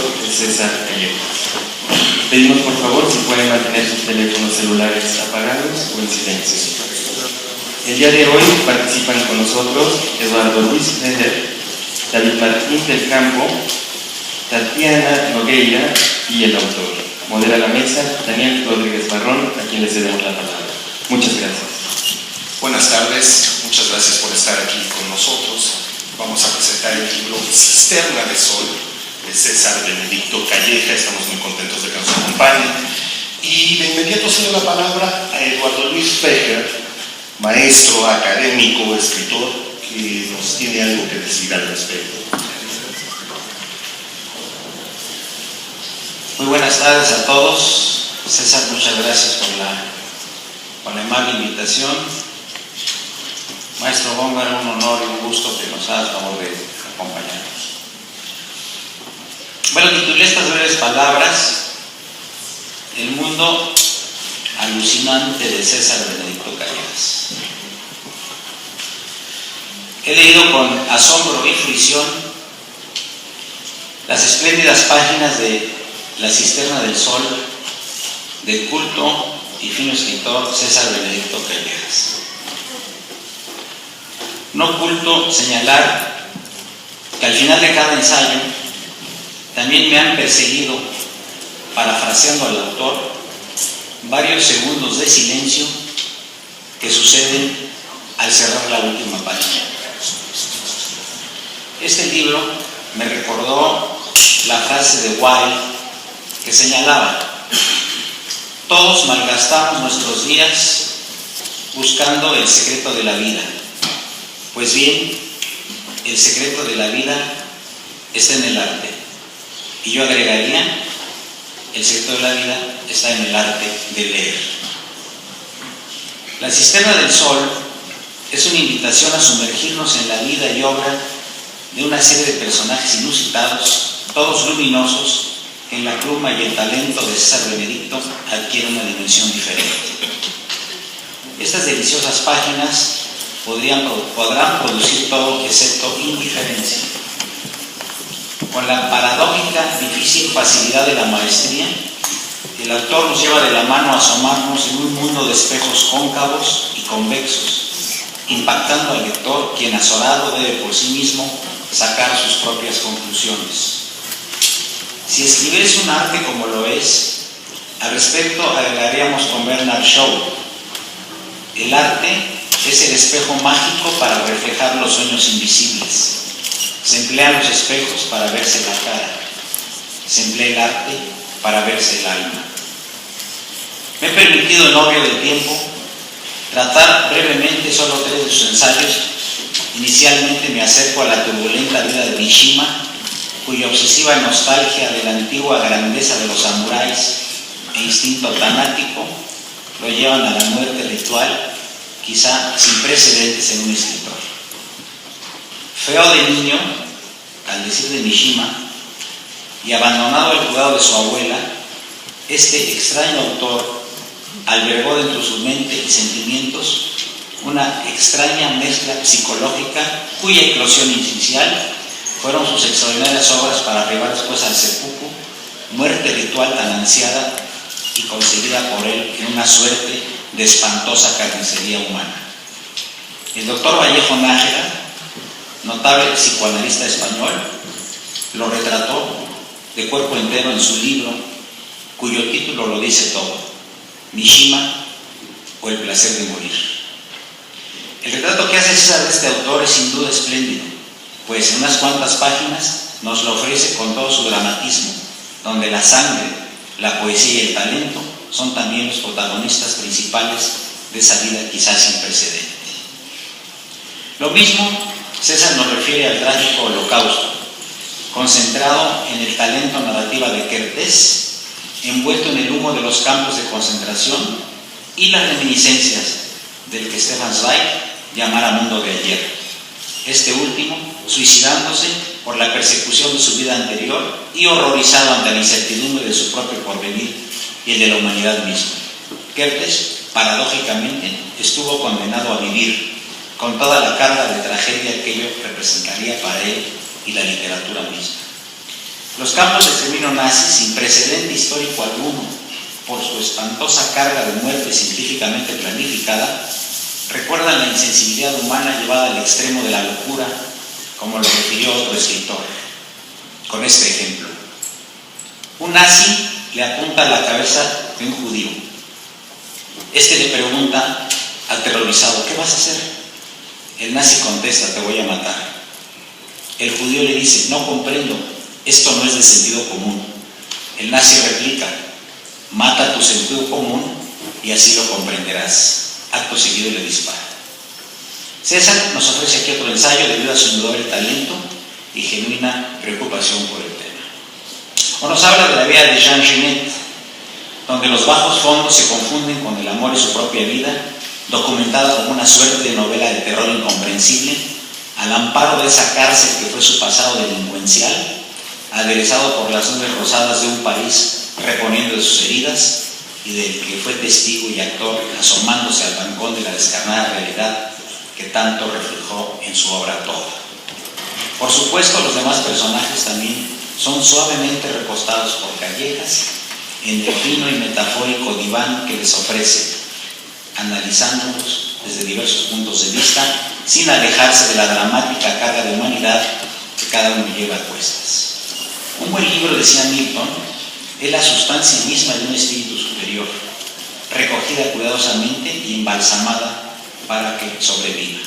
de César Callejas. Pedimos por favor si pueden mantener sus teléfonos celulares apagados o en silencio. El día de hoy participan con nosotros Eduardo Luis Fejer, David Martín del Campo, Tatiana Nogueira y el autor. Modera la mesa Daniel Rodríguez Barrón, a quien le cedemos la palabra. Muchas gracias. Buenas tardes, muchas gracias por estar aquí con nosotros. Vamos a presentar el libro Cisterna de Sol de César Benedicto Calleja. Estamos muy contentos de que nos acompañen. Y de inmediato cedo la palabra a Eduardo Luis Fejer, maestro, académico, escritor, que nos tiene algo que decir al respecto. Muy buenas tardes a todos. César, muchas gracias por la amable invitación. Maestro Góngora, un honor y un gusto que nos haga el favor de acompañarnos. Bueno, titulé estas breves palabras El mundo alucinante de César Benedicto Callejas. He leído con asombro y fruición las espléndidas páginas de La Cisterna del Sol del culto y fino escritor César Benedicto Callejas. No oculto señalar que al final de cada ensayo también me han perseguido, parafraseando al autor, varios segundos de silencio que suceden al cerrar la última página. Este libro me recordó la frase de Wilde que señalaba: todos malgastamos nuestros días buscando el secreto de la vida. Pues bien, el secreto de la vida está en el arte. Y yo agregaría, el secreto de la vida está en el arte de leer. La Cisterna del Sol es una invitación a sumergirnos en la vida y obra de una serie de personajes inusitados, todos luminosos, que en la pluma y el talento de César Benedicto adquieren una dimensión diferente. Estas deliciosas páginas podrán producir todo excepto indiferencia. Con la paradójica, difícil facilidad de la maestría, el autor nos lleva de la mano a asomarnos en un mundo de espejos cóncavos y convexos, impactando al lector, quien azorado debe por sí mismo sacar sus propias conclusiones. Si escribir es un arte como lo es, al respecto agregaríamos con Bernard Shaw: el arte es el espejo mágico para reflejar los sueños invisibles. Se emplean los espejos para verse la cara. Se emplea el arte para verse el alma. Me he permitido, en obvio del tiempo, tratar brevemente solo 3 de sus ensayos. Inicialmente me acerco a la turbulenta vida de Mishima, cuya obsesiva nostalgia de la antigua grandeza de los samuráis e instinto tanático lo llevan a la muerte ritual, quizá sin precedentes en un escritor. Feo de niño, al decir de Mishima, y abandonado al cuidado de su abuela, este extraño autor albergó dentro de su mente y sentimientos una extraña mezcla psicológica cuya eclosión inicial fueron sus extraordinarias obras para arribar después al seppuku, muerte ritual tan ansiada y concebida por él en una suerte de espantosa carnicería humana. El doctor Vallejo Nájera, notable psicoanalista español, lo retrató de cuerpo entero en su libro, cuyo título lo dice todo: Mishima o el placer de morir. El retrato que hace César de este autor es sin duda espléndido, pues en unas cuantas páginas nos lo ofrece con todo su dramatismo, donde la sangre, la poesía y el talento son también los protagonistas principales de esa vida quizás sin precedente. Lo mismo César nos refiere al trágico Holocausto, concentrado en el talento narrativa de Kertész, envuelto en el humo de los campos de concentración y las reminiscencias del que Stefan Zweig llamara mundo de ayer. Este último suicidándose por la persecución de su vida anterior y horrorizado ante la incertidumbre de su propio porvenir y el de la humanidad misma. Kertész, paradójicamente, estuvo condenado a vivir con toda la carga de tragedia que ello representaría para él y la literatura misma. Los campos de exterminio nazis, sin precedente histórico alguno, por su espantosa carga de muerte científicamente planificada, recuerdan la insensibilidad humana llevada al extremo de la locura, como lo refirió otro escritor, con este ejemplo. Un nazi le apunta a la cabeza de un judío. Este le pregunta, aterrorizado, ¿qué vas a hacer? El nazi contesta, te voy a matar. El judío le dice, no comprendo, esto no es de sentido común. El nazi replica, mata tu sentido común y así lo comprenderás. Acto seguido le dispara. César nos ofrece aquí otro ensayo debido a su indudable talento y genuina preocupación por el tema. O nos habla de la vida de Jean Genet, donde los bajos fondos se confunden con el amor y su propia vida, documentada como una suerte de novela de terror incomprensible, al amparo de esa cárcel que fue su pasado delincuencial, aderezado por las nubes rosadas de un París reponiendo de sus heridas y del que fue testigo y actor asomándose al balcón de la descarnada realidad que tanto reflejó en su obra toda. Por supuesto, los demás personajes también son suavemente recostados por Callejas en el fino y metafórico diván que les ofrece, analizándolos desde diversos puntos de vista, sin alejarse de la dramática carga de humanidad que cada uno lleva a cuestas. Un buen libro, decía Milton, es la sustancia misma de un espíritu superior, recogida cuidadosamente y embalsamada para que sobreviva.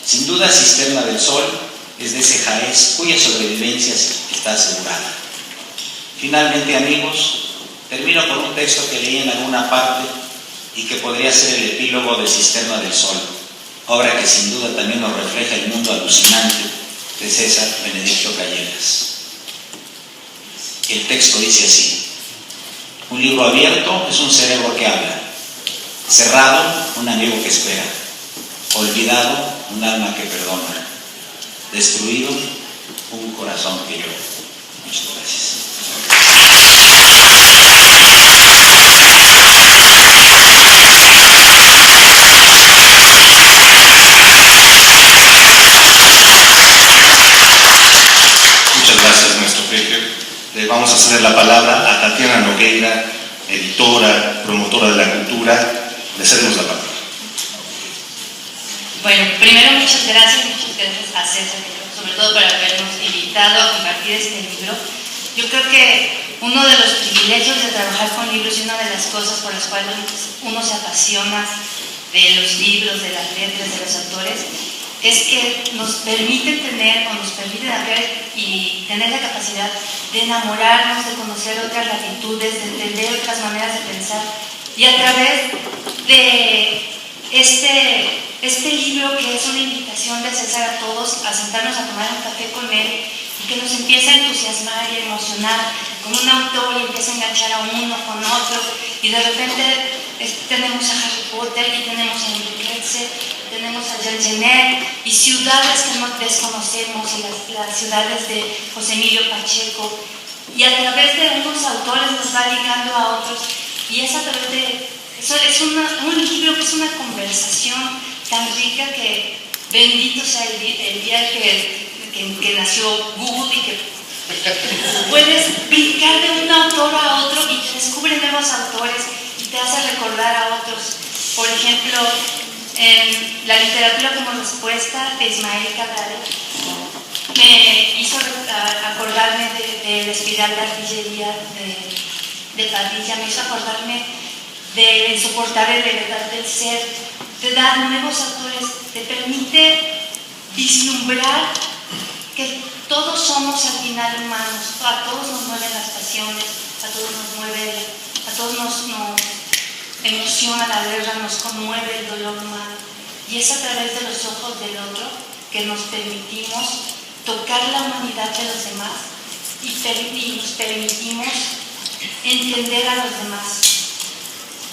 Sin duda, Cisterna del Sol es de ese Jaez cuya sobrevivencia está asegurada. Finalmente, amigos, termino con un texto que leí en alguna parte y que podría ser el epílogo de Cisterna del Sol, obra que sin duda también nos refleja el mundo alucinante de César Benedicto Callejas. El texto dice así: un libro abierto es un cerebro que habla, cerrado, un amigo que espera, olvidado, un alma que perdona, destruido, un corazón que llora. Muchas gracias. Muchas gracias, maestro Peque. Le vamos a ceder la palabra a Tatiana Nogueira, editora, promotora de la cultura. Le cedemos la palabra. Bueno, primero muchas gracias a César, sobre todo por habernos invitado a compartir este libro. Yo creo que uno de los privilegios de trabajar con libros y una de las cosas por las cuales uno se apasiona de los libros, de las letras, de los autores, es que nos permiten tener ver y tener la capacidad de enamorarnos, de conocer otras latitudes, de entender otras maneras de pensar, y a través de este libro, que es una invitación de César a todos a sentarnos a tomar un café con él y que nos empieza a entusiasmar y emocionar con un autor y empieza a enganchar a uno con otro, y de repente tenemos a Harry Potter y tenemos a Enriquez, tenemos a Jean Genet y ciudades que no desconocemos, y las ciudades de José Emilio Pacheco, y a través de unos autores nos va ligando a otros, y es a través de eso. Es un libro que es una conversación tan rica que bendito sea el día que nació Google y que puedes brincar de un autor a otro y te descubre nuevos autores y te hace recordar a otros. Por ejemplo, en La literatura como respuesta de Ismael Cabral me hizo acordarme de la espiral de artillería de Padilla, me hizo acordarme de Insoportable Levedad del Ser, te da nuevos autores, te permite vislumbrar que todos somos al final humanos, a todos nos mueven las pasiones, a todos nos emociona la guerra, nos conmueve el dolor humano, y es a través de los ojos del otro que nos permitimos tocar la humanidad de los demás y nos permitimos entender a los demás.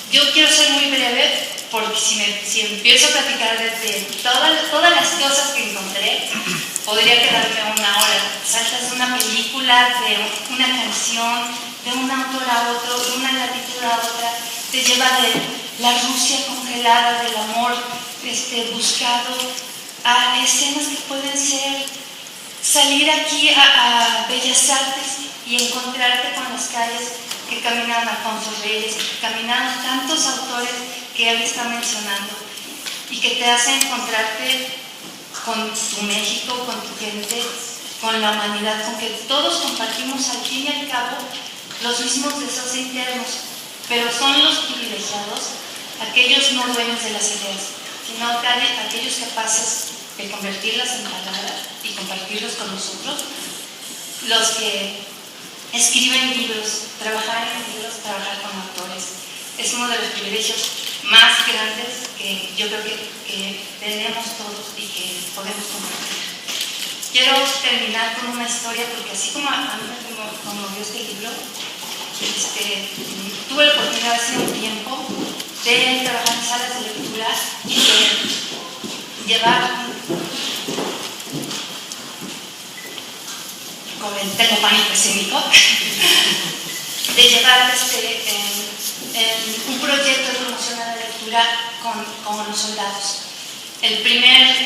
Yo quiero ser muy breve, porque si empiezo a platicar de todas las cosas que encontré, podría quedarme una hora. Saltas de una película, de una canción, de un autor a otro, de una latitud a otra, te lleva de la Rusia congelada, del amor buscado, a escenas que pueden ser salir aquí a Bellas Artes y encontrarte con las calles que caminan Alfonso Reyes, que caminan tantos autores que él está mencionando y que te hace encontrarte con tu México, con tu gente, con la humanidad, con que todos compartimos al fin y al cabo los mismos deseos internos, pero son los privilegiados, aquellos no dueños de las ideas, sino aquellos capaces de convertirlas en palabras y compartirlos con nosotros, los que escriben libros, trabajar en libros, trabajar con autores. Es uno de los privilegios más grandes que yo creo que tenemos todos y que podemos compartir. Quiero terminar con una historia, porque así como a mí me conmovió este libro, tuve la oportunidad hace un tiempo de trabajar en salas de lectura y de llevar, tengo pánico escénico, de llevar un proyecto de promoción a la lectura con los soldados. Los primeros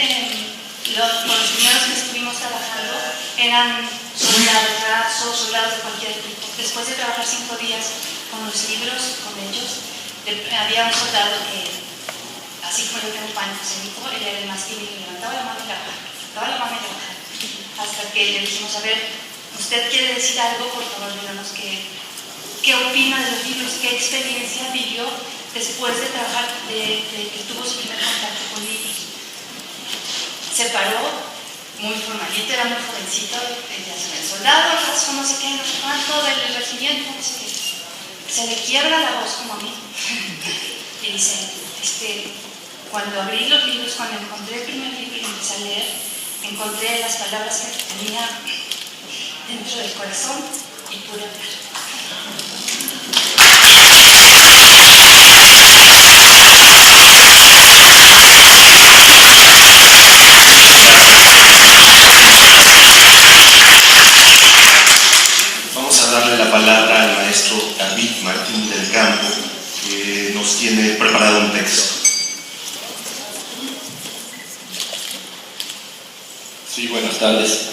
que estuvimos trabajando eran soldados rasos, soldados de cualquier tipo. Después de trabajar 5 días con los libros, con ellos, había un soldado que, así como yo tengo pánico escénico, él era el más tímido, levantaba la mano y trabajaba, hasta que le dijimos, a ver, usted quiere decir algo, por favor, díganos qué opina de los libros, qué experiencia vivió después de trabajar, de que tuvo su primer contacto con libros. Se paró, muy formalito, era muy jovencito, ya se ve el soldado, raso, no sé qué, no sé cuánto, del regimiento, no sé qué. Se le quiebra la voz como a mí. Y dice, cuando abrí los libros, cuando encontré el primer libro y empecé a leer, encontré las palabras que tenía dentro del corazón y pude hablar. Vamos a darle la palabra al maestro David Martín del Campo, que nos tiene preparado un texto. Sí, buenas tardes.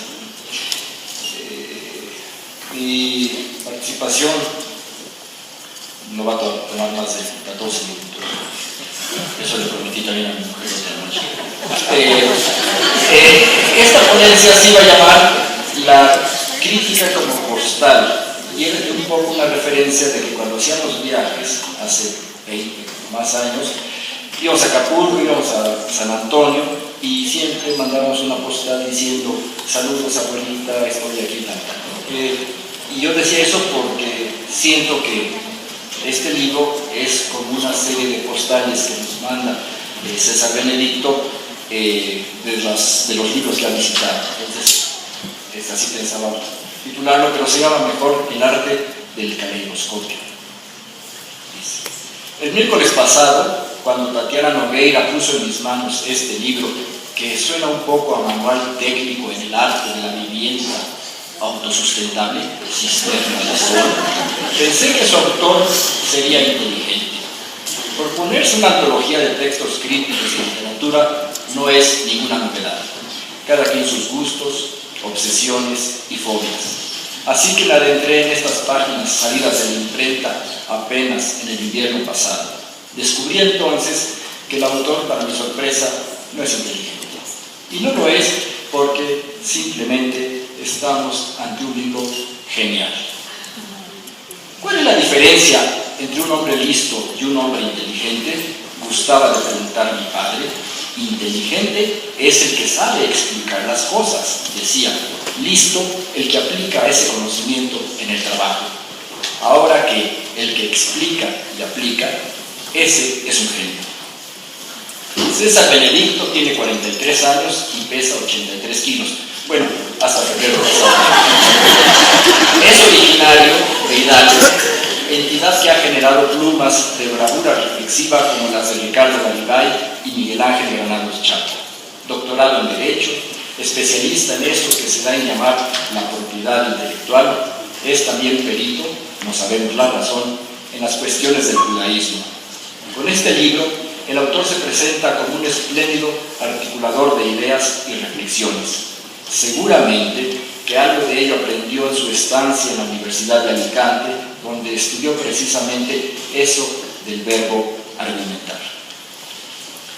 Mi participación no va a tomar más de 14 minutos. Eso le prometí también a mi mujer otra noche. Esta ponencia se iba a llamar La crítica como postal, y era un poco una referencia de que cuando hacíamos viajes hace 20 más años, íbamos a Acapulco, íbamos a San Antonio y siempre mandábamos una postal diciendo saludos abuelita, estoy aquí. Y yo decía eso porque siento que este libro es como una serie de postales que nos manda César Benedicto de los libros que ha visitado. Entonces, así pensaba titularlo, pero se llama mejor El arte del caleidoscopio. El miércoles pasado, cuando Tatiana Nogueira puso en mis manos este libro, que suena un poco a manual técnico en el arte de la vivienda autosustentable, Cisterna de Sol, pensé que su autor sería inteligente. Proponerse una antología de textos críticos de literatura no es ninguna novedad. Cada quien sus gustos, obsesiones y fobias. Así que me adentré en estas páginas salidas de la imprenta apenas en el invierno pasado. Descubrí entonces que el autor, para mi sorpresa, no es inteligente. Y no lo es porque simplemente estamos ante un libro genial. ¿Cuál es la diferencia entre un hombre listo y un hombre inteligente? Gustaba de preguntar mi padre. Inteligente es el que sabe explicar las cosas, decía. Listo, el que aplica ese conocimiento en el trabajo. Ahora que el que explica y aplica, ese es un genio. César Benedicto tiene 43 años y pesa 83 kilos. Bueno, hasta febrero pasado. Es originario de Hidalgo, entidad que ha generado plumas de bravura reflexiva como las de Ricardo Garibay y Miguel Ángel Granados Chapo. Doctorado en Derecho, especialista en eso que se da en llamar la propiedad intelectual, es también perito, no sabemos la razón, en las cuestiones del judaísmo. Con este libro, el autor se presenta como un espléndido articulador de ideas y reflexiones. Seguramente que algo de ello aprendió en su estancia en la Universidad de Alicante, donde estudió precisamente eso del verbo argumentar.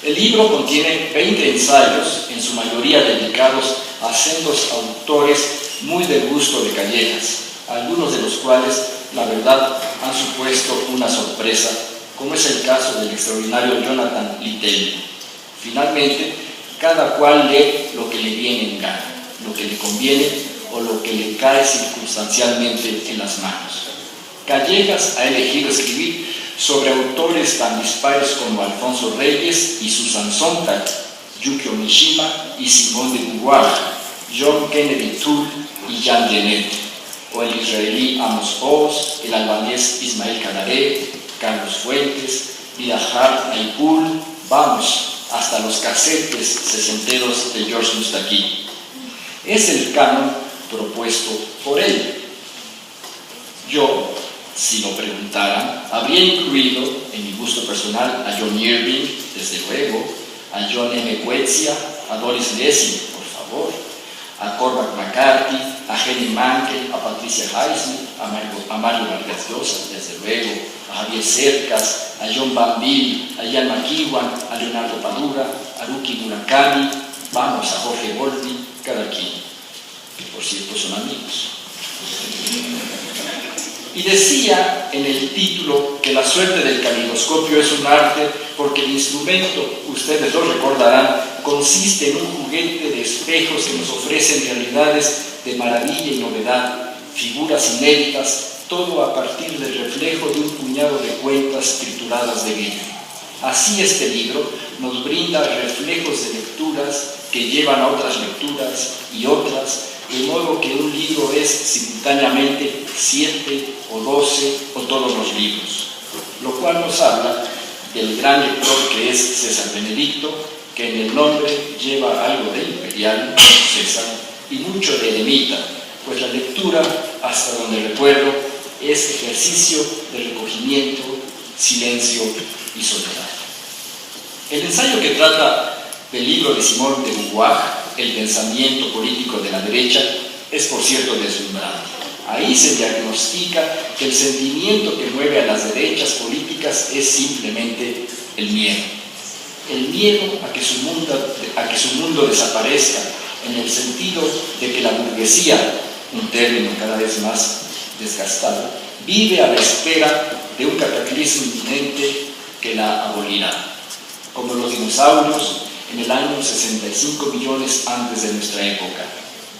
El libro contiene 20 ensayos, en su mayoría dedicados a sendos autores muy del gusto de Callejas, algunos de los cuales, la verdad, han supuesto una sorpresa, como es el caso del extraordinario Jonathan Littell. Finalmente, cada cual lee lo que le viene en gana, lo que le conviene o lo que le cae circunstancialmente en las manos. Callejas ha elegido escribir sobre autores tan dispares como Alfonso Reyes y Susan Sontag, Yukio Mishima y Simone de Beauvoir, John Kennedy Toole y Jean Genet, o el israelí Amos Oz, el albanés Ismael Kadare, Carlos Fuentes, Bidahar Aipul, vamos, hasta los casetes sesenteros de George Mustaki. Es el canon propuesto por él. Yo, si lo preguntaran, habría incluido, en mi gusto personal, a John Irving, desde luego, a John M. Coetzee, a Doris Lessing, por favor, a Cormac McCarthy, a Henry Mankell, a Patricia Highsmith, a Mario Vargas Llosa, desde luego, a Javier Cercas, a John Banville, a Ian McEwan, a Leonardo Padura, a Haruki Murakami, vamos, a Jorge Volpi, cada quien, que por cierto son amigos. Y decía en el título que la suerte del calidoscopio es un arte porque el instrumento, ustedes lo recordarán, consiste en un juguete de espejos que nos ofrecen realidades de maravilla y novedad, figuras inéditas, todo a partir del reflejo de un puñado de cuentas trituradas de vino. Así este libro nos brinda reflejos de lecturas que llevan a otras lecturas y otras, de modo que un libro es simultáneamente 7 o 12 o todos los libros, lo cual nos habla del gran lector que es César Benedicto, que en el nombre lleva algo de imperial, César, y mucho de eremita, pues la lectura, hasta donde recuerdo, es ejercicio de recogimiento, silencio y soledad. El ensayo que trata del libro de Simone de Beauvoir, El pensamiento político de la derecha, es por cierto deslumbrante. Ahí se diagnostica que el sentimiento que mueve a las derechas políticas es simplemente el miedo. El miedo a que su mundo desaparezca, en el sentido de que la burguesía, un término cada vez más desgastado, vive a la espera de un cataclismo inminente que la abolirá. Como los dinosaurios en el año 65 millones antes de nuestra época.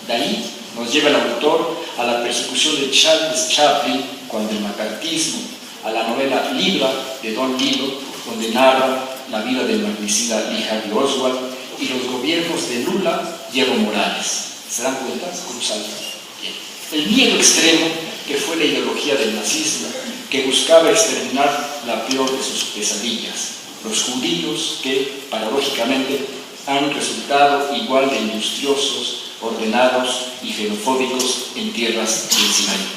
De ahí nos lleva el autor a la persecución de Charles Chaplin cuando el macartismo, a la novela Libra de Don Lilo, donde narra la vida del magnicida Lee Harvey Oswald, y los gobiernos de Lula y Evo Morales. ¿Se dan cuenta cómo sale? Bien. El miedo extremo, que fue la ideología del nazismo, que buscaba exterminar la peor de sus pesadillas. Los judíos que, paradójicamente, han resultado igual de industriosos, ordenados y xenofóbicos en tierras del Sinaí.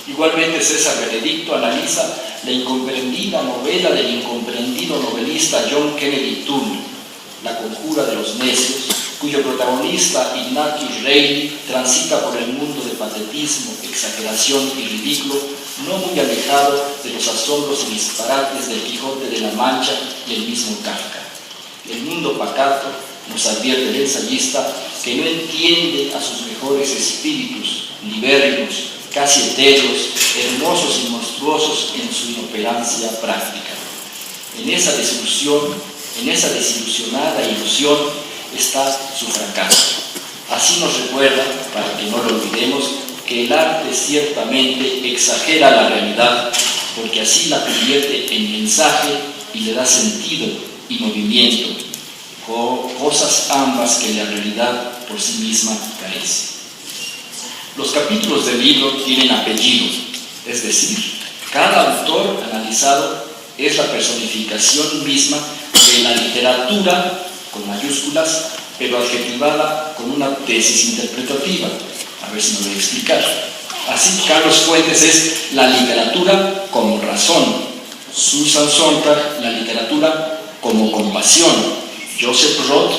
Igualmente, César Benedicto analiza la incomprendida novela del incomprendido novelista John Kennedy Toole, La conjura de los necios, cuyo protagonista Ignatius Reilly transita por el mundo de patetismo, exageración y ridículo, no muy alejado de los asombros y disparates del Quijote de la Mancha y el mismo Kafka. El mundo pacato, nos advierte el ensayista, que no entiende a sus mejores espíritus, libérrimos, casi etéreos, hermosos y monstruosos en su inoperancia práctica. En esa desilusión, en esa desilusionada ilusión está su fracaso. Así nos recuerda, para que no lo olvidemos, que el arte ciertamente exagera la realidad, porque así la convierte en mensaje y le da sentido y movimiento, cosas ambas que la realidad por sí misma carece. Los capítulos del libro tienen apellido, es decir, cada autor analizado es la personificación misma de la literatura, con mayúsculas, pero adjetivada con una tesis interpretativa. A ver si me voy a explicar. Así, Carlos Fuentes es la literatura como razón, Susan Sontag, la literatura como compasión, Joseph Roth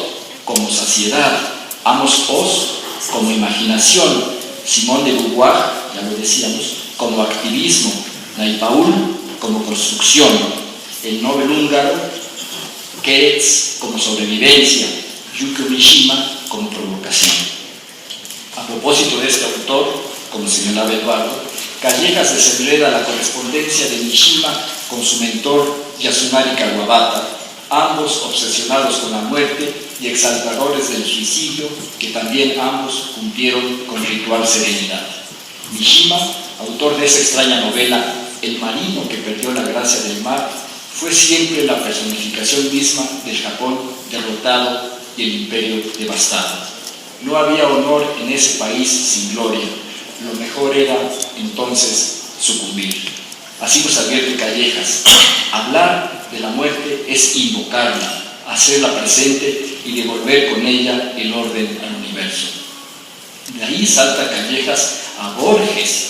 como saciedad, Amos Oz como imaginación, Simone de Beauvoir, ya lo decíamos, como activismo, Naipaul como construcción, el Nobel húngaro, Keretz como sobrevivencia, Yukio Mishima como provocación. A propósito de este autor, como señalaba Eduardo, Callejas desenreda la correspondencia de Mishima con su mentor Yasunari Kawabata, ambos obsesionados con la muerte y exaltadores del suicidio, que también ambos cumplieron con ritual serenidad. Mishima, autor de esa extraña novela El marino que perdió la gracia del mar, fue siempre la personificación misma del Japón derrotado y el imperio devastado. No había honor en ese país sin gloria. Lo mejor era entonces sucumbir. Así nos advierte Callejas: hablar de la muerte es invocarla, hacerla presente y devolver con ella el orden al universo. De ahí salta Callejas a Borges,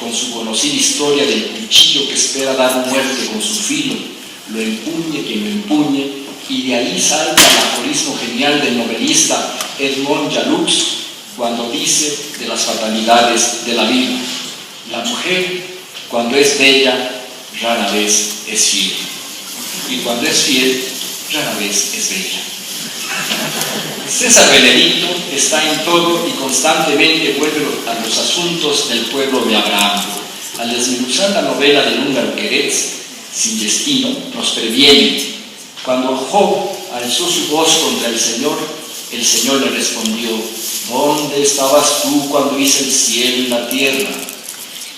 con su conocida historia del cuchillo que espera dar muerte con su filo, lo empuñe quien lo empuñe, y de ahí salta el aforismo genial del novelista Edmond Jaloux, cuando dice de las fatalidades de la vida: la mujer, cuando es bella, rara vez es fiel, y cuando es fiel, rara vez es bella. César Benedicto está en todo y constantemente vuelve a los asuntos del pueblo de Abraham. Al desmenuzar la novela del húngaro Keretz, Sin destino, nos previene: cuando Job alzó su voz contra el Señor le respondió: ¿dónde estabas tú cuando hice el cielo y la tierra?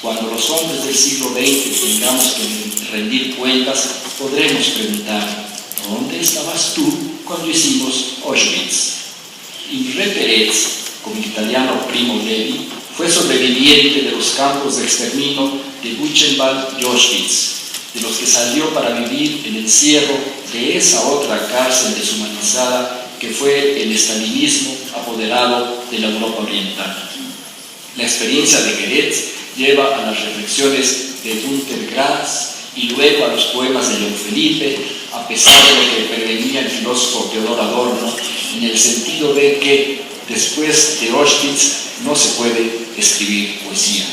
Cuando los hombres del siglo XX tengamos que rendir cuentas, podremos preguntar: ¿dónde estabas tú cuando hicimos Auschwitz? Imre Pérez, como el italiano Primo Levi, fue sobreviviente de los campos de exterminio de Buchenwald y Auschwitz, de los que salió para vivir el encierro de esa otra cárcel deshumanizada que fue el estalinismo apoderado de la Europa Oriental. La experiencia de Keretz lleva a las reflexiones de Günter Grass y luego a los poemas de León Felipe, a pesar de lo que prevenía el filósofo Teodor Adorno, en el sentido de que después de Auschwitz no se puede escribir poesía.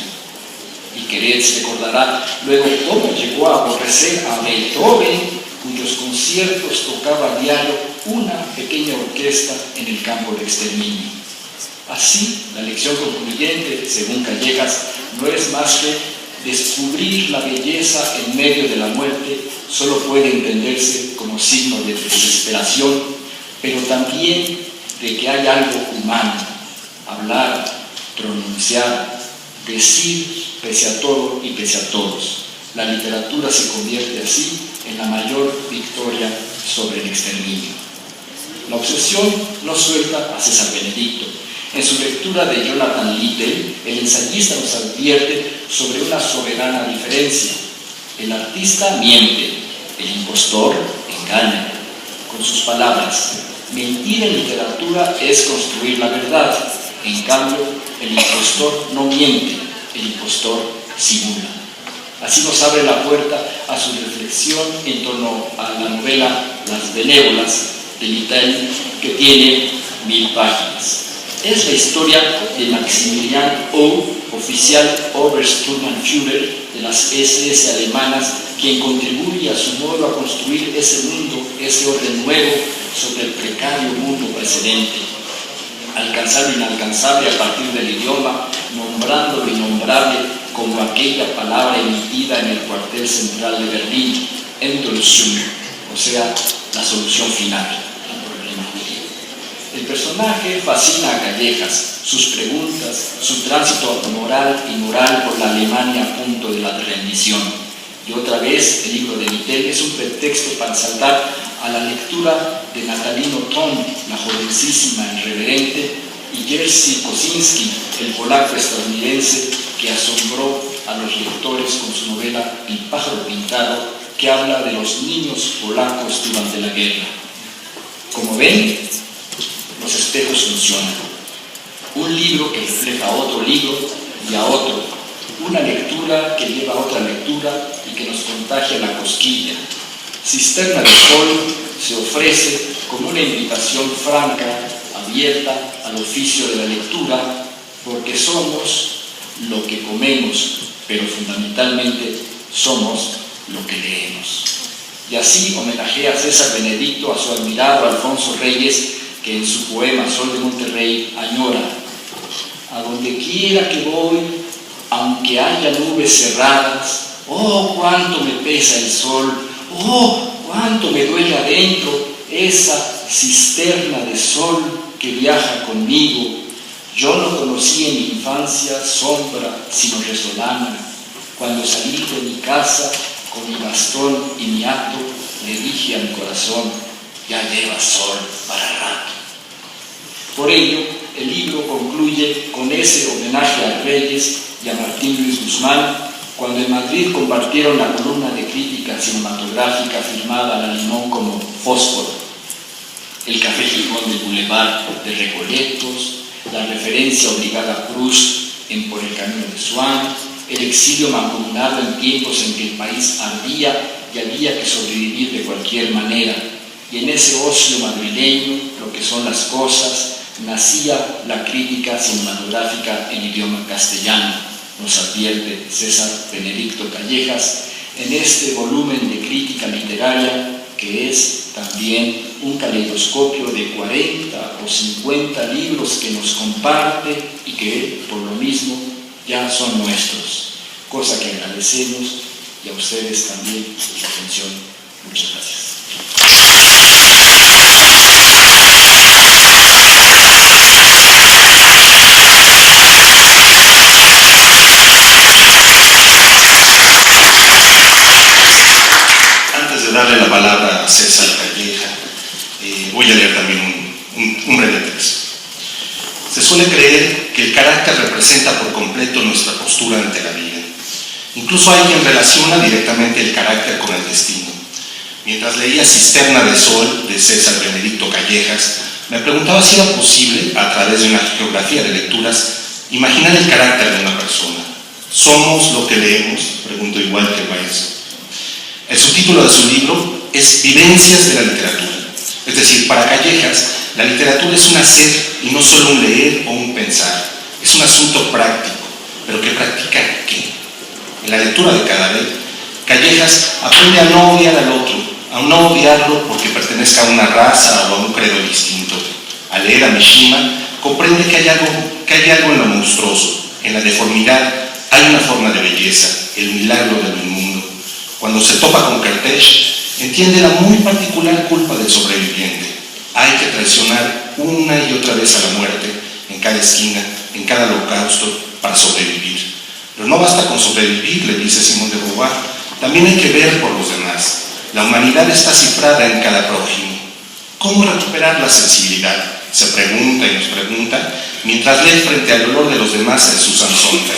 Y Keretz recordará luego cómo llegó a aborrecer a Beethoven, cuyos conciertos tocaba a diario una pequeña orquesta en el campo de exterminio. Así, la lección concluyente, según Callejas, no es más que descubrir la belleza en medio de la muerte. Solo puede entenderse como signo de desesperación, pero también de que hay algo humano: hablar, pronunciar, decir pese a todo y pese a todos. La literatura se convierte así en la mayor victoria sobre el exterminio. La obsesión no suelta a César Benedicto. En su lectura de Jonathan Littell, el ensayista nos advierte sobre una soberana diferencia. El artista miente, el impostor engaña. Con sus palabras, mentir en literatura es construir la verdad. En cambio, el impostor no miente, el impostor simula. Así nos abre la puerta a su reflexión en torno a la novela Las Benévolas de Littell, que tiene 1000 páginas. Es la historia de Maximilian O, oficial Obersturmbannführer de las SS alemanas, quien contribuye a su modo a construir ese mundo, ese orden nuevo sobre el precario mundo precedente. Alcanzar lo inalcanzable a partir del idioma, nombrando lo innombrable, como aquella palabra emitida en el cuartel central de Berlín, Endlösung, o sea, la solución final al problema judío. El personaje fascina a Callejas, sus preguntas, su tránsito moral y moral por la Alemania a punto de la rendición. Y otra vez, el libro de Littell es un pretexto para saltar a la lectura de Natalino Tom, la jovencísima irreverente, y Jerzy Kosinski, el polaco estadounidense que asombró a los lectores con su novela El pájaro pintado, que habla de los niños polacos durante la guerra. Como ven, los espejos funcionan. Un libro que refleja a otro libro y a otro. Una lectura que lleva a otra lectura y que nos contagia la cosquilla. Cisterna de Sol se ofrece como una invitación franca, abierta al oficio de la lectura, porque somos lo que comemos, pero fundamentalmente somos lo que leemos. Y así homenajea a César Benedicto, a su admirado Alfonso Reyes, que en su poema Sol de Monterrey añora: a donde quiera que voy, aunque haya nubes cerradas, oh, cuánto me pesa el sol, oh, cuánto me duele adentro esa cisterna de sol que viaja conmigo. Yo no conocí en mi infancia sombra sino resolana. Cuando salí de mi casa con mi bastón y mi hato, le dije a mi corazón: ya lleva sol para rato. Por ello, el libro concluye con ese homenaje a Reyes y a Martín Luis Guzmán, cuando en Madrid compartieron la columna de crítica cinematográfica firmada a la Limón como Fósforo, el Café Gijón del Boulevard de Recoletos, la referencia obligada a Proust en Por el Camino de Swann, el exilio mancomunado en tiempos en que el país ardía y había que sobrevivir de cualquier manera. Y en ese ocio madrileño, lo que son las cosas, nacía la crítica cinematográfica en idioma castellano, nos advierte César Benedicto Callejas en este volumen de crítica literaria, que es también un caleidoscopio de 40 o 50 libros que nos comparte y que, por lo mismo, ya son nuestros, cosa que agradecemos, y a ustedes también su atención. Muchas gracias. Antes de darle la palabra a César Calleja, voy a leer también un breve texto. Se suele creer que el carácter representa por completo nuestra postura ante la vida. Incluso hay quien relaciona directamente el carácter con el destino. Mientras leía Cisterna de Sol de César Benedicto Callejas, me preguntaba si era posible, a través de una geografía de lecturas, imaginar el carácter de una persona. ¿Somos lo que leemos?, pregunto igual que el maestro. El subtítulo de su libro es Vivencias de la literatura. Es decir, para Callejas, la literatura es un hacer y no solo un leer o un pensar. Es un asunto práctico, pero ¿que practica qué? En la lectura de Cadáver, Callejas aprende a no odiar al otro, a no odiarlo porque pertenezca a una raza o a un credo distinto. Al leer a Mishima, comprende que hay algo en lo monstruoso, en la deformidad hay una forma de belleza, el milagro de lo inmundo. Cuando se topa con Kertész, entiende la muy particular culpa del sobreviviente. Hay que traicionar una y otra vez a la muerte, en cada esquina, en cada holocausto, para sobrevivir. Pero no basta con sobrevivir, le dice Simón de Beauvoir, también hay que ver por los demás. La humanidad está cifrada en cada prójimo. ¿Cómo recuperar la sensibilidad? Se pregunta y nos pregunta, mientras lee frente al dolor de los demás a Susan Sontag.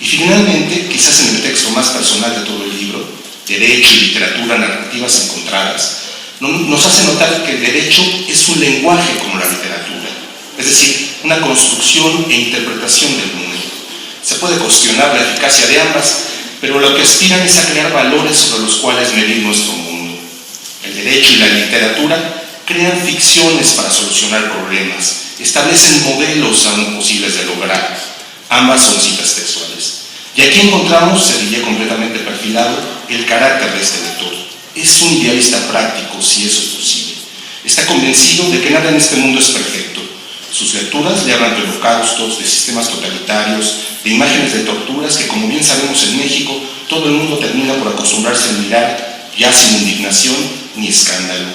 Y finalmente, quizás en el texto más personal de todo el libro, Derecho y literatura, narrativas encontradas, nos hace notar que el derecho es un lenguaje como la literatura, es decir, una construcción e interpretación del mundo. Se puede cuestionar la eficacia de ambas, pero lo que aspiran es a crear valores sobre los cuales medir nuestro mundo. El derecho y la literatura crean ficciones para solucionar problemas, establecen modelos aún posibles de lograr. Ambas son citas textuales. Y aquí encontramos, se diría completamente perfilado, el carácter de este lector. Es un idealista práctico, si eso es posible. Está convencido de que nada en este mundo es perfecto. Sus lecturas le hablan de holocaustos, de sistemas totalitarios, de imágenes de torturas que, como bien sabemos en México, todo el mundo termina por acostumbrarse a mirar, ya sin indignación ni escándalo.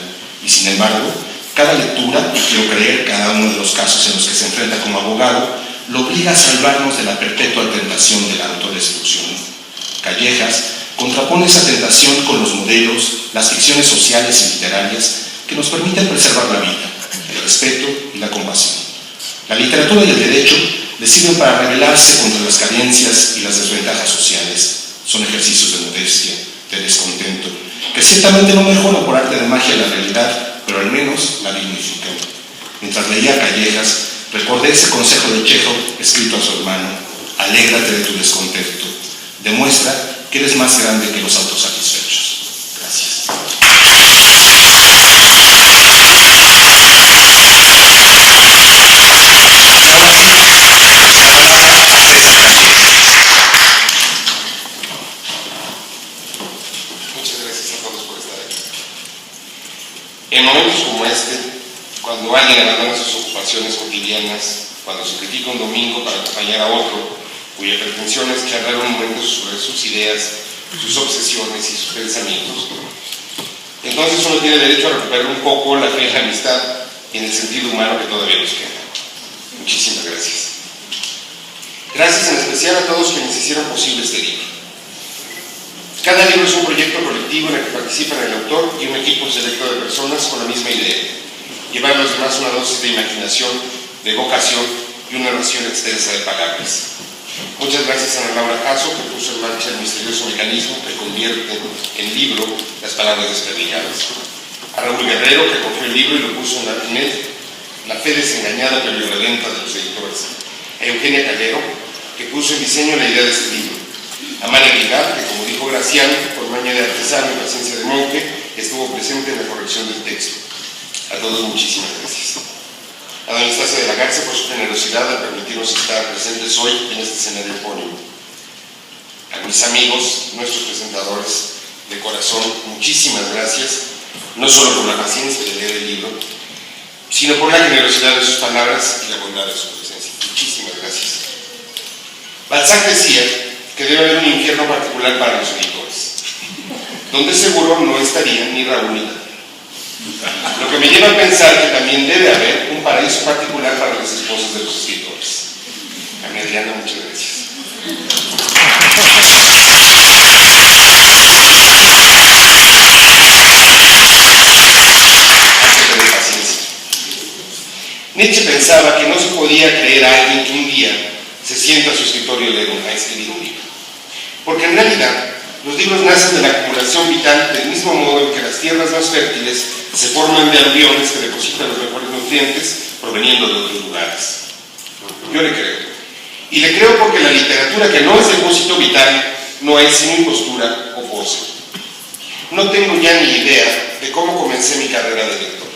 Y sin embargo, cada lectura, y quiero creer cada uno de los casos en los que se enfrenta como abogado, lo obliga a salvarnos de la perpetua tentación de la autodestrucción. Callejas contrapone esa tentación con los modelos, las ficciones sociales y literarias que nos permiten preservar la vida, el respeto y la compasión. La literatura y el derecho le sirven para rebelarse contra las carencias y las desventajas sociales. Son ejercicios de modestia, de descontento, que ciertamente no mejoran por arte de magia la realidad, pero al menos la dignifican. Mientras leía Callejas, recordé ese consejo de Chekhov escrito a su hermano: alégrate de tu descontento, demuestra que eres más grande que los autosatisfechos. Gracias. En momentos como este, cuando alguien abandona sus ocupaciones cotidianas, cuando sacrifica un domingo para acompañar a otro, cuya pretensión es charlar un momento sobre sus ideas, sus obsesiones y sus pensamientos, entonces uno tiene derecho a recuperar un poco la fe en la amistad y en el sentido humano que todavía nos queda. Muchísimas gracias. Gracias en especial a todos quienes hicieron posible este libro. Cada libro es un proyecto colectivo en el que participan el autor y un equipo selecto de personas con la misma idea: llevar a los demás una dosis de imaginación, de vocación y una ración extensa de palabras. Muchas gracias a Ana Laura Caso, que puso en marcha el misterioso mecanismo que convierte en libro las palabras desperdigadas. A Raúl Guerrero, que cogió el libro y lo puso en la fe desengañada pero violenta de los editores. A Eugenia Calero, que puso en diseño la idea de este libro. A María Aguilar, que, como dijo Graciano, por maña de artesano y paciencia de monje, estuvo presente en la corrección del texto. A todos muchísimas gracias. A doña Estacia de la Garza por su generosidad al permitirnos estar presentes hoy en este escenario epónimo. A mis amigos, nuestros presentadores, de corazón, muchísimas gracias, no solo por la paciencia de leer el libro, sino por la generosidad de sus palabras y la bondad de su presencia. Muchísimas gracias. Balzac decía que debe haber un infierno particular para los editores, donde seguro no estarían ni Raúl ni nadie. Lo que me lleva a pensar que también debe haber un paraíso particular para las esposas de los escritores. A mi Adriana, muchas gracias. Nietzsche pensaba que no se podía creer a alguien que un día se sienta a su escritorio a escribir un libro. Porque en realidad los libros nacen de la acumulación vital del mismo modo en que las tierras más fértiles se forman de aluviones que depositan los mejores nutrientes proveniendo de otros lugares. Yo le creo. Y le creo porque la literatura que no es depósito vital no es sino impostura o pose. No tengo ya ni idea de cómo comencé mi carrera de lector.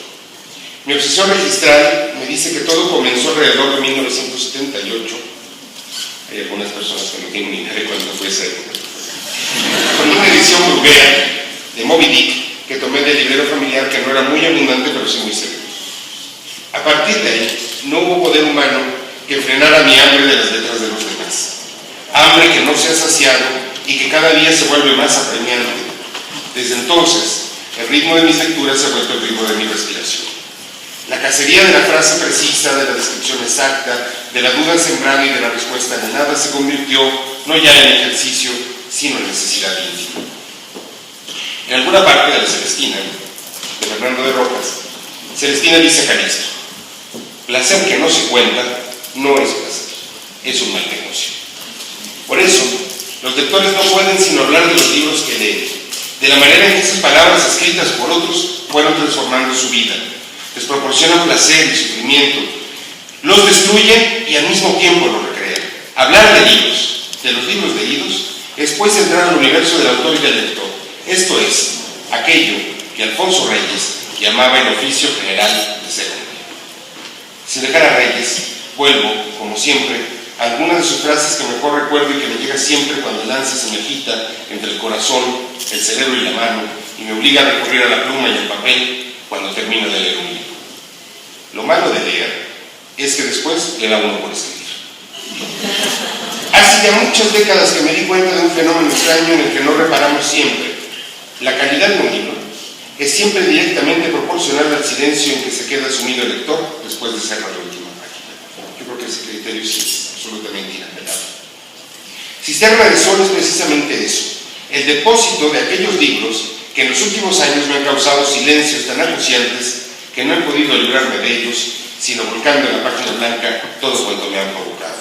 Mi obsesión registral me dice que todo comenzó alrededor de 1978. Hay algunas personas que no tienen ni idea de cuándo fue esa época. Con una edición bruguera de Moby Dick que tomé del librero familiar, que no era muy abundante pero sí muy seguro. A partir de ahí no hubo poder humano que frenara mi hambre de las letras de los demás. Hambre que no se ha saciado y que cada día se vuelve más apremiante. Desde entonces, el ritmo de mis lecturas se ha vuelto el ritmo de mi respiración. La cacería de la frase precisa, de la descripción exacta, de la duda sembrada y de la respuesta de nada se convirtió no ya en ejercicio, sino en necesidad íntima. En alguna parte de la Celestina, de Fernando de Rojas, Celestina dice a Calisto: placer que no se cuenta no es placer, es un mal negocio. Por eso, los lectores no pueden sino hablar de los libros que leen, de la manera en que esas palabras escritas por otros fueron transformando su vida. Les proporcionan placer y sufrimiento, los destruyen y al mismo tiempo los recrean. Hablar de libros, de los libros leídos, es pues entrar al universo del autor y del lector. Esto es aquello que Alfonso Reyes llamaba el oficio general de ser hombre. Sin dejar a Reyes, vuelvo, como siempre, a algunas de sus frases que mejor recuerdo y que me llega siempre cuando el ansia se me agita entre el corazón, el cerebro y la mano, y me obliga a recurrir a la pluma y al papel cuando termino de leer un libro. Lo malo de leer es que después le da uno por escribir. Hace ya muchas décadas que me di cuenta de un fenómeno extraño en el que no reparamos siempre. La calidad de un libro es siempre directamente proporcional al silencio en que se queda sumido el lector después de cerrar la última página. Yo creo que ese criterio sí es absolutamente inapelable. Cisterna de Sol es precisamente eso, el depósito de aquellos libros que en los últimos años me han causado silencios tan acuciantes que no he podido librarme de ellos, sino volcando en la página blanca todo cuanto me han provocado.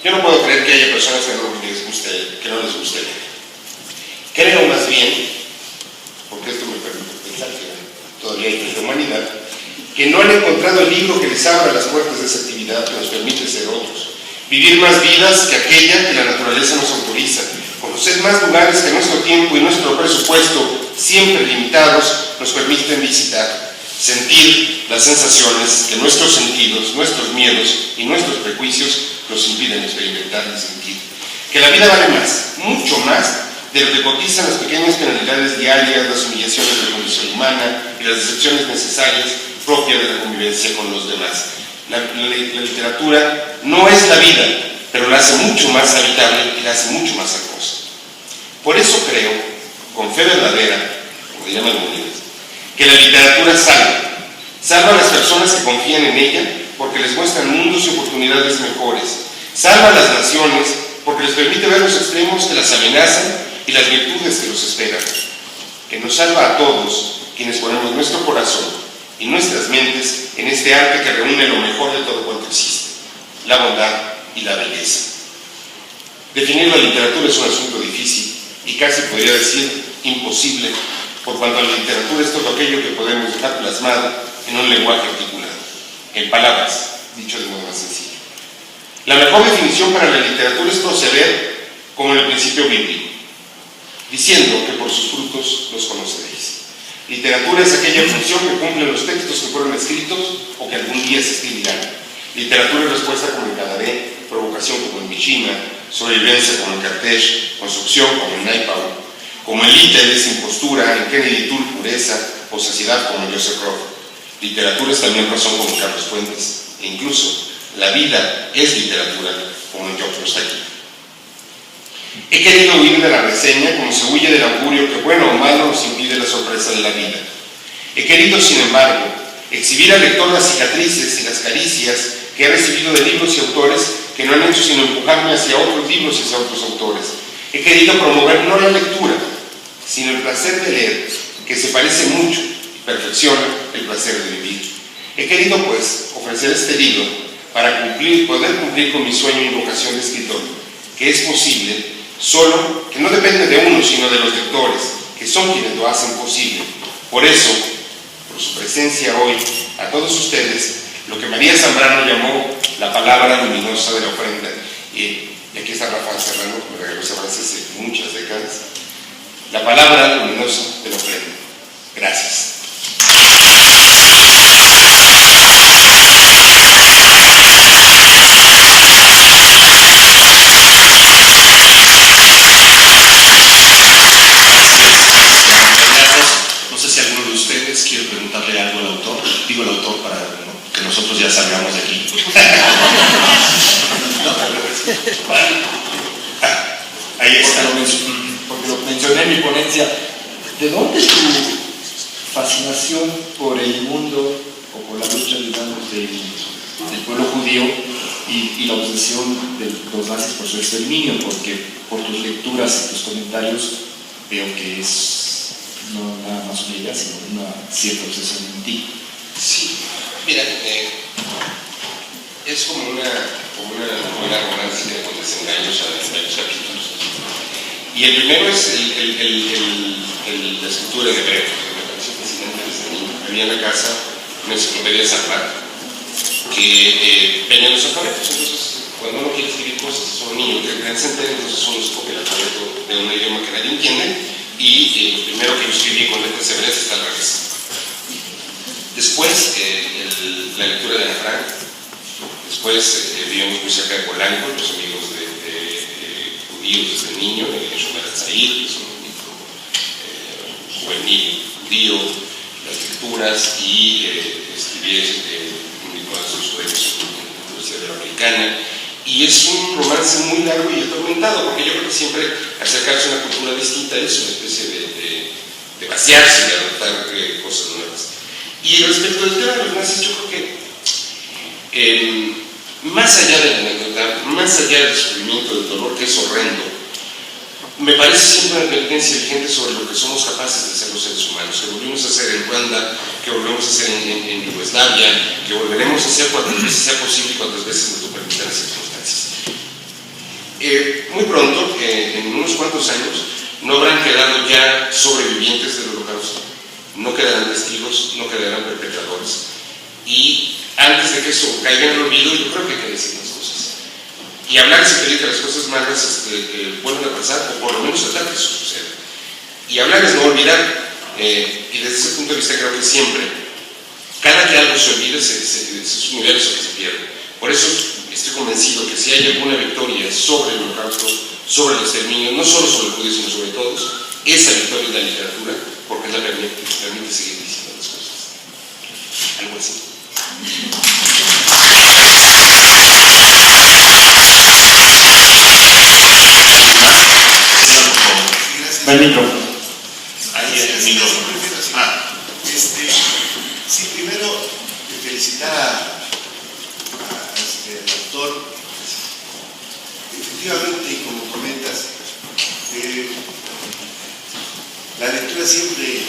Yo no puedo creer que haya personas que no les guste leer. Creo más bien, porque esto me permite pensar que todavía hay gente de humanidad, que no han encontrado el libro que les abra las puertas de esa actividad que nos permite ser otros, vivir más vidas que aquella que la naturaleza nos autoriza, conocer más lugares que nuestro tiempo y nuestro presupuesto, siempre limitados, nos permiten visitar, sentir las sensaciones que nuestros sentidos, nuestros miedos y nuestros prejuicios nos impiden experimentar y sentir. Que la vida vale más, mucho más, de lo que cotizan las pequeñas penalidades diarias, las humillaciones de la condición humana y las decepciones necesarias propias de la convivencia con los demás. La literatura no es la vida, pero la hace mucho más habitable y la hace mucho más hermosa. Por eso creo, con fe verdadera, como dirían algunos, que la literatura salva a las personas que confían en ella porque les muestran mundos y oportunidades mejores, salva a las naciones porque les permite ver los extremos que las amenazan y las virtudes que los esperan, que nos salva a todos quienes ponemos nuestro corazón y nuestras mentes en este arte que reúne lo mejor de todo cuanto existe, la bondad y la belleza. Definir la literatura es un asunto difícil y casi podría decir imposible, por cuanto la literatura es todo aquello que podemos dejar plasmado en un lenguaje articulado, en palabras, dicho de modo más sencillo. La mejor definición para la literatura es proceder como en el principio bíblico, diciendo que por sus frutos los conoceréis. Literatura es aquella función que cumplen los textos que fueron escritos o que algún día se escribirán. Literatura es respuesta como en Cadaré, provocación como en Mishima, sobrevivencia como en Cartech, construcción como en Naipaul, como en Líteres, impostura, en Kennedy Tour, pureza o saciedad como en Joseph Roth. Literatura es también razón como en Carlos Fuentes, e incluso la vida es literatura como en George Rossetti. He querido huir de la reseña como se huye del augurio que bueno o malo nos impide la sorpresa de la vida. He querido, sin embargo, exhibir al lector las cicatrices y las caricias que he recibido de libros y autores que no han hecho sino empujarme hacia otros libros y hacia otros autores. He querido promover no la lectura, sino el placer de leer, que se parece mucho y perfecciona el placer de vivir. He querido, pues, ofrecer este libro para poder cumplir con mi sueño y vocación de escritor, que es posible, solo que no depende de uno, sino de los lectores, que son quienes lo hacen posible. Por eso, por su presencia hoy, a todos ustedes, lo que María Zambrano llamó la palabra luminosa de la ofrenda, y aquí está Rafa Serrano, que me regaló esa frase hace muchas décadas, la palabra luminosa de la ofrenda. Gracias. Quiero preguntarle algo al autor, digo al autor para que nosotros ya salgamos de aquí. Ahí está. Porque lo mencioné en mi ponencia. ¿De dónde tu fascinación por el mundo o por la lucha, digamos, del pueblo judío y la obsesión de los nazis por su exterminio? Porque por tus lecturas y tus comentarios veo que es no nada más una idea, sino una cierta obsesión en ti. Sí, mira, es como una novela romántica con desengaños a varios capítulos. Y el primero es la escritura en hebreo, que me pareció fascinante desde niño. Había en la casa una enciclopedia de Salvat que venía en los alfabetos. Entonces, cuando uno quiere escribir cosas, son niños que se enteren, entonces uno escoge el alfabeto de un idioma que nadie entiende. Y lo primero que yo escribí con letras hebreas está al revés. Después, la lectura de Ana Frank. Después, vivimos muy cerca de Polanco, los amigos de judíos desde niño, Shomer Hatzair, que es un libro juvenil judío, las lecturas, y escribí un libro de sus juegos en la Universidad Iberoamericana. Y es un romance muy largo y atormentado, porque yo creo que siempre acercarse a una cultura distinta es una especie de vaciarse y adoptar cosas nuevas. Y respecto al tema de los nazis, yo creo que más allá de la anécdota, más allá del sufrimiento, del dolor, que es horrendo, me parece siempre una advertencia vigente sobre lo que somos capaces de ser los seres humanos, que volvimos a hacer en Ruanda, que volvemos a hacer en Yugoslavia, que volveremos a hacer cuantas veces sea posible y cuantas veces nos lo permitan las circunstancias. Muy pronto, en unos cuantos años, no habrán quedado ya sobrevivientes del Holocausto, no quedarán testigos, no quedarán perpetradores. Y antes de que eso caiga en el olvido, yo creo que hay que decir las cosas. Y hablar es impedir que las cosas malas vuelvan a pasar, o por lo menos tratar que eso suceda. Y hablar es no olvidar. Y desde ese punto de vista creo que siempre, cada que algo se olvida, es un universo que se pierde. Por eso estoy convencido que si hay alguna victoria sobre el Holocausto, sobre el exterminio, no solo sobre el judío, sino sobre todos. Esa victoria es la literatura, porque es la que permite seguir diciendo las cosas. Algo así. Va el micrófono. Ahí el micrófono. Sí, primero felicitar al autor. Efectivamente, y como comentas, la lectura siempre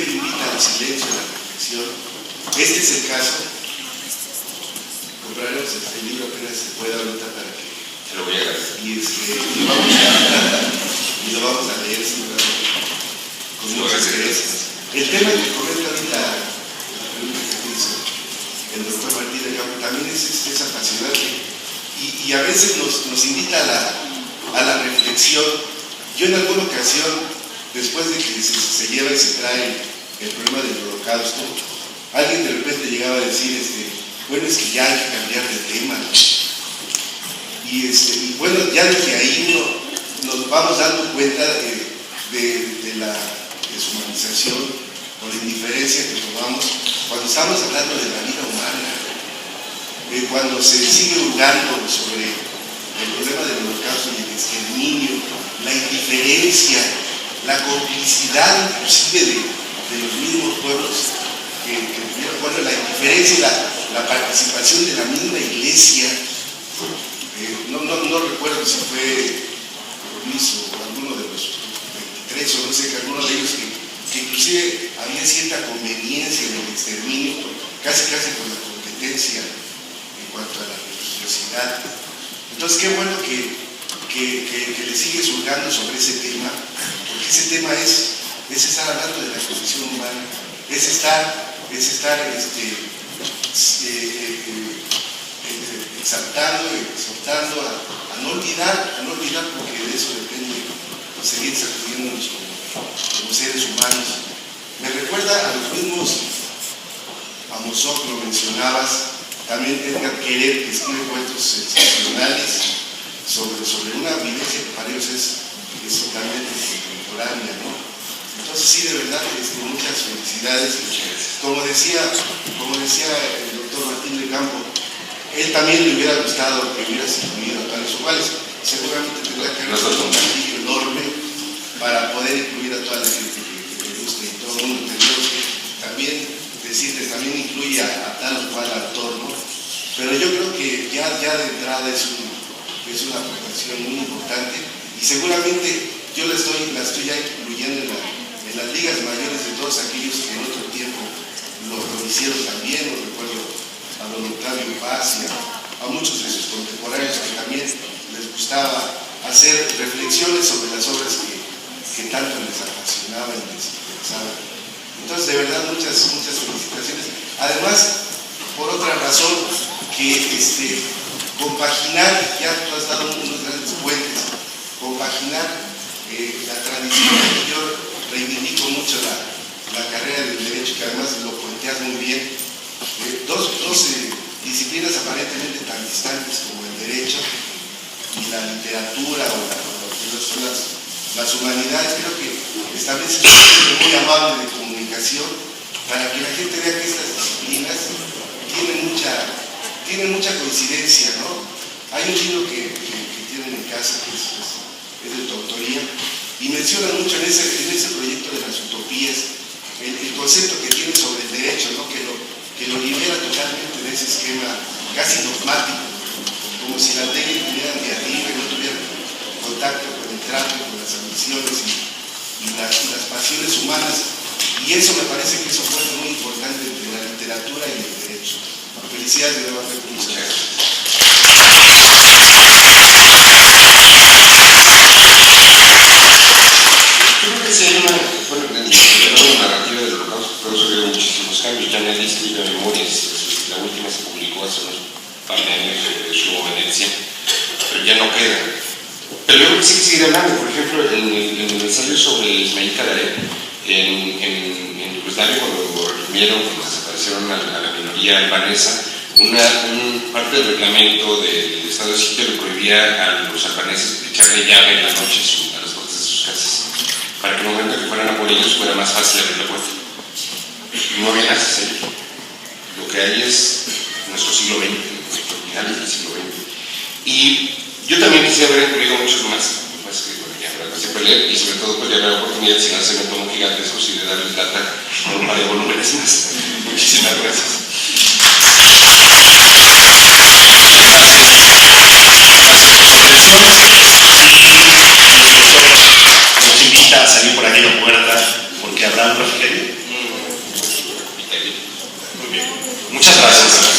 invita al silencio, a la reflexión. Este es el caso. Compraremos el libro apenas se pueda ahorita para que Te lo voy a agradecer. y lo vamos a leer seguramente con mucho interés. El tema que comenta ahorita, la pregunta que hizo el doctor Martín del Campo, también es apasionante y a veces nos invita a la reflexión. Yo en alguna ocasión, después de que se lleva y se trae el problema del holocausto, alguien de repente llegaba a decir, bueno, es que ya hay que cambiar de tema, ¿no? Y bueno, ya desde ahí nos vamos dando cuenta de la deshumanización o la indiferencia que tomamos cuando estamos hablando de la vida humana, cuando se sigue hurgando sobre el problema del holocausto y el exterminio, la indiferencia, la complicidad inclusive de los mismos pueblos que bueno, la indiferencia y la participación de la misma iglesia. No recuerdo si fue Luis o alguno de los 23 o no sé, que alguno de ellos que inclusive había cierta conveniencia en el exterminio, casi con la competencia en cuanto a la religiosidad. Entonces qué bueno que le sigue surgando sobre ese tema, porque ese tema es estar hablando de la condición humana, es estar exaltando y exhortando a no olvidar, porque de eso depende seguir sacudiéndonos como seres humanos. Me recuerda a los mismos Amos Oz, lo mencionabas, también Edgar Queret, que escribe cuentos sensacionales sobre una vivencia que para ellos es totalmente contemporánea, ¿no? Entonces sí, de verdad, muchas felicidades. Como decía el doctor Martín del Campo, él también le hubiera gustado que hubieras incluido a tales iguales. Seguramente tendrá que haber un castillo enorme para poder incluir a toda la gente que le guste y todo el mundo. Tendríamos que también decirte, también incluye a tal o cual autor, ¿no? Pero yo creo que ya de entrada es una aportación muy importante y seguramente yo la estoy ya incluyendo en las ligas mayores de todos aquellos que en otro tiempo lo hicieron también. Lo recuerdo a don Octavio Paz y a muchos de sus contemporáneos que también les gustaba hacer reflexiones sobre las obras que tanto les apasionaban y les interesaban. Entonces, de verdad, muchas felicitaciones. Además, por otra razón, que compaginar, ya tú has dado unos grandes puentes, compaginar la tradición. Yo reivindico mucho la carrera del derecho, que además lo puenteas muy bien. Dos disciplinas aparentemente tan distantes como el derecho y la literatura o las humanidades, creo que establece un sistema muy amable de comunicación para que la gente vea que estas disciplinas tienen mucha coincidencia, ¿no? Hay un libro que tienen en casa que es de tu autoría y mencionan mucho en ese proyecto de las utopías el concepto que tienen sobre el derecho, ¿no? que lo libera totalmente de ese esquema casi dogmático, como si las leyes vinieran de arriba y no tuvieran contacto con el trato, con las ambiciones y las pasiones humanas. Y eso me parece que es un punto muy importante entre la literatura y el derecho. Felicidades de nuevo, muchas gracias. Creo que sí hay una narrativa del holocausto, pero eso dio muchísimos cambios. Ya nadie escribe memorias, la última se publicó hace unos par de años de su Venecia, pero ya no queda. Pero yo creo que sí que seguir hablando. Por ejemplo, en el ensayo sobre Ismail Cadaré, en Yugoslavia, cuando reprimieron, cuando desaparecieron a la minoría albanesa, parte del reglamento del estado de sitio le prohibía a los albaneses echarle llave en la noche a las puertas de sus casas, para que en el momento que fueran a por ellos fuera más fácil abrir la puerta. No había nada ahí. Lo que hay es nuestro siglo XX, finales del siglo XX. Y yo también quisiera haber incluido muchos más que bueno, ya habrá más de leer, y sobre todo pues ya habrá oportunidad sin hacer un tomo gigantescos y de darles data por un par de volúmenes más. Muchísimas gracias. Nos invita a salir por aquella puerta porque habrá un refrigerio. Muy bien. Muchas gracias.